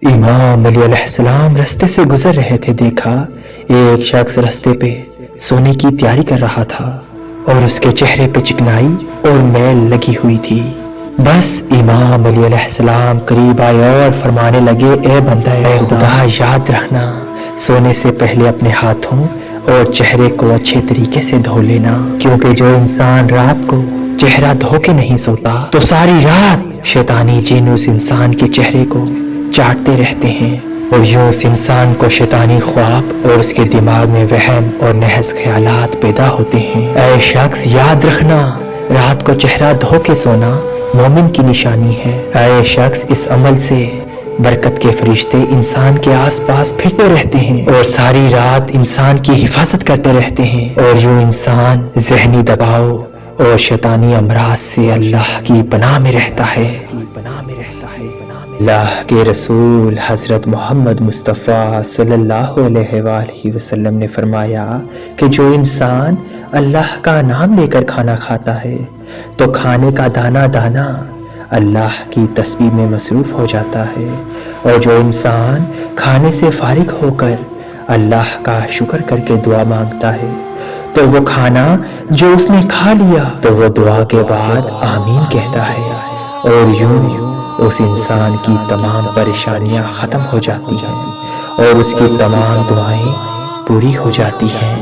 امام علی علیہ السلام رستے سے گزر رہے تھے، دیکھا ایک شخص رستے پہ سونے کی تیاری کر رہا تھا اور اس کے چہرے پہ چکنائی اور میل لگی ہوئی تھی۔ بس امام علی علیہ السلام قریب آئے اور فرمانے لگے، اے بندہ خدا، یاد رکھنا سونے سے پہلے اپنے ہاتھوں اور چہرے کو اچھے طریقے سے دھو لینا، کیونکہ جو انسان رات کو چہرہ دھو کے نہیں سوتا تو ساری رات شیطانی جن اس انسان کے چہرے کو چاٹتے رہتے ہیں، اور یوں اس انسان کو شیطانی خواب اور اس کے دماغ میں وہم اور نحس خیالات پیدا ہوتے ہیں۔ اے شخص، یاد رکھنا رات کو چہرہ دھو کے سونا مومن کی نشانی ہے۔ اے شخص، اس عمل سے برکت کے فرشتے انسان کے آس پاس پھرتے رہتے ہیں اور ساری رات انسان کی حفاظت کرتے رہتے ہیں، اور یوں انسان ذہنی دباؤ اور شیطانی امراض سے اللہ کی پناہ میں رہتا ہے۔ اللہ کے رسول حضرت محمد مصطفیٰ صلی اللہ علیہ وآلہ وسلم نے فرمایا کہ جو انسان اللہ کا نام لے کر کھانا کھاتا ہے تو کھانے کا دانہ دانہ اللہ کی تسبیح میں مصروف ہو جاتا ہے، اور جو انسان کھانے سے فارغ ہو کر اللہ کا شکر کر کے دعا مانگتا ہے تو وہ کھانا جو اس نے کھا لیا تو وہ دعا کے بعد آمین کہتا ہے، اور یوں اس انسان کی تمام پریشانیاں ختم ہو جاتی ہیں اور اس کی تمام دعائیں پوری ہو جاتی ہیں۔